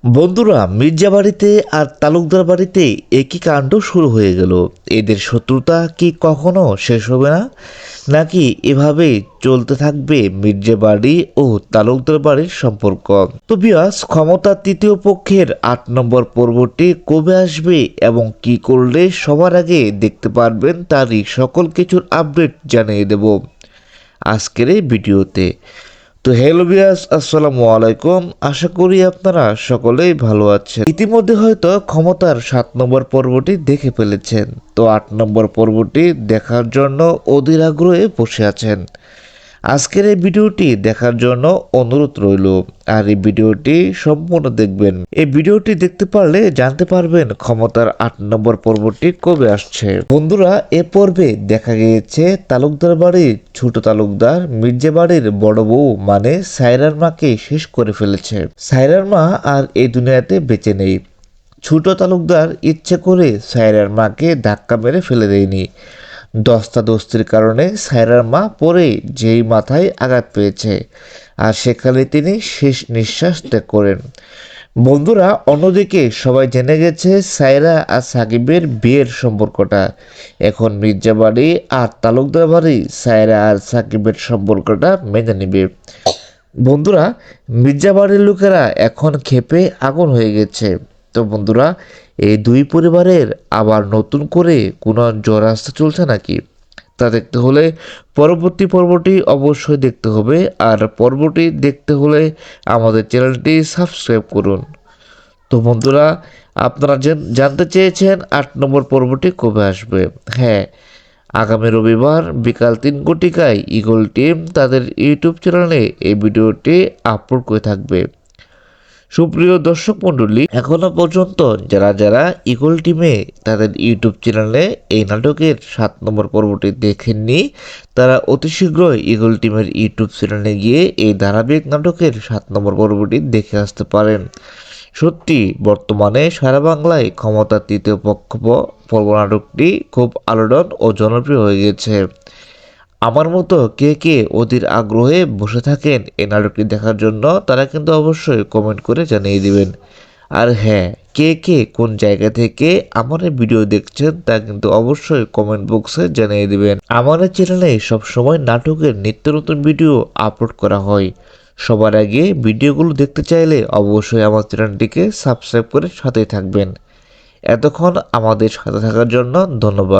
বন্ধুরা, মির্জা বাড়িতে আর তালুকদার বাড়িতে একই কাণ্ড শুরু হয়ে গেল। এদের শত্রুতা কি কখনো শেষ হবে না, নাকি এভাবেই চলতে থাকবে মির্জা বাড়ি ও তালুকদার বাড়ির সম্পর্ক? তো বিয়াস, ক্ষমতার তৃতীয় পক্ষের 8 নম্বর পর্বটি কবে আসবে এবং কি করলে সবার আগে দেখতে পারবেন তারই সকল কিছুর আপডেট জানিয়ে দেব আজকের এই ভিডিওতে। তো হ্যালো বিয়াস, আসসালামু আলাইকুম। আশা করি আপনারা সকলেই ভালো আছেন। ইতিমধ্যে হয়তো ক্ষমতার 7 নম্বর পর্বটি দেখে ফেলেছেন। তো 8 নম্বর পর্বটি দেখার জন্য অধীর আগ্রহে বসে আছেন। আজকের এই ভিডিওটি দেখার জন্য অনুরোধ রইল, আর এই ভিডিওটি সম্পূর্ণ দেখবেন। এই ভিডিওটি দেখতে পারলে জানতে পারবেন ক্ষমতার 8 নম্বর পর্বটি কবে আসছে। বন্ধুরা, এ পর্বে দেখা গিয়েছে তালুকদার বাড়ির ছোট তালুকদার মির্জা বাড়ির বড় বউ মানে সায়রার মাকে শেষ করে ফেলেছে। সায়রার মা আর এই দুনিয়াতে বেঁচে নেই। ছোট তালুকদার ইচ্ছে করে সায়রার মাকে ধাক্কা মেরে ফেলে দেয়নি। দস্তাদস্তির কারণে সায়রার মা পড়ে যেই মাথায় আঘাত পেয়েছে, আর সেখানে তিনি শেষ নিঃশ্বাস ত্যাগ করেন। বন্ধুরা, অন্যদিকে সবাই জেনে গেছে সায়রা আর সাকিবের বিয়ের সম্পর্কটা। এখন মির্জা বাড়ি আর তালুকদার বাড়ি সায়রা আর সাকিবের সম্পর্কটা মেনে নেবে। বন্ধুরা, মির্জা বাড়ির লোকেরা এখন ক্ষেপে আগুন হয়ে গেছে। তো বন্ধুরা, এই দুই পরিবারের আবার নতুন করে কোনো ঝড় আসতে চলছে নাকি, তা দেখতে হলে পরবর্তী পর্বটি অবশ্যই দেখতে হবে। আর পর্বটি দেখতে হলে আমাদের চ্যানেলটি সাবস্ক্রাইব করুন। তো বন্ধুরা, আপনারা জানতে চেয়েছেন 8 নম্বর পর্বটি কবে আসবে। হ্যাঁ, আগামী রবিবার বিকাল 3 ঘটিকায় ইগল টিম তাদের ইউটিউব চ্যানেলে এই ভিডিওটি আপলোড করে থাকবে। সুপ্রিয় দর্শক মণ্ডলী, এখনো পর্যন্ত যারা যারা ইগল টিমে তাদের ইউটিউব চ্যানেলে এই নাটকের 7 নম্বর পর্বটি দেখেননি, তারা অতি শীঘ্রই ইগল টিমের ইউটিউব চ্যানেলে গিয়ে এই ধারাবাহিক নাটকের 7 নম্বর পর্বটি দেখে আসতে পারেন। সত্যি বর্তমানে সারা বাংলায় ক্ষমতার তৃতীয় পক্ষ পর্ব নাটকটি খুব আলোড়ন ও জনপ্রিয় হয়ে গেছে। আমার মতো কে কে অধীর আগ্রহে বসে থাকেন এই নাটকটি দেখার জন্য, তারা কিন্তু অবশ্যই কমেন্ট করে জানিয়ে দিবেন। আর হ্যাঁ, কে কে কোন জায়গা থেকে আমার এই ভিডিও দেখছেন তা কিন্তু অবশ্যই কমেন্ট বক্সে জানিয়ে দিবেন। আমার এই চ্যানেলে সবসময় নাটকের নিত্য নতুন ভিডিও আপলোড করা হয়। সবার আগে ভিডিওগুলো দেখতে চাইলে অবশ্যই আমার চ্যানেলটিকে সাবস্ক্রাইব করে সাথেই থাকবেন। এতক্ষণ আমাদের সাথে থাকার জন্য ধন্যবাদ।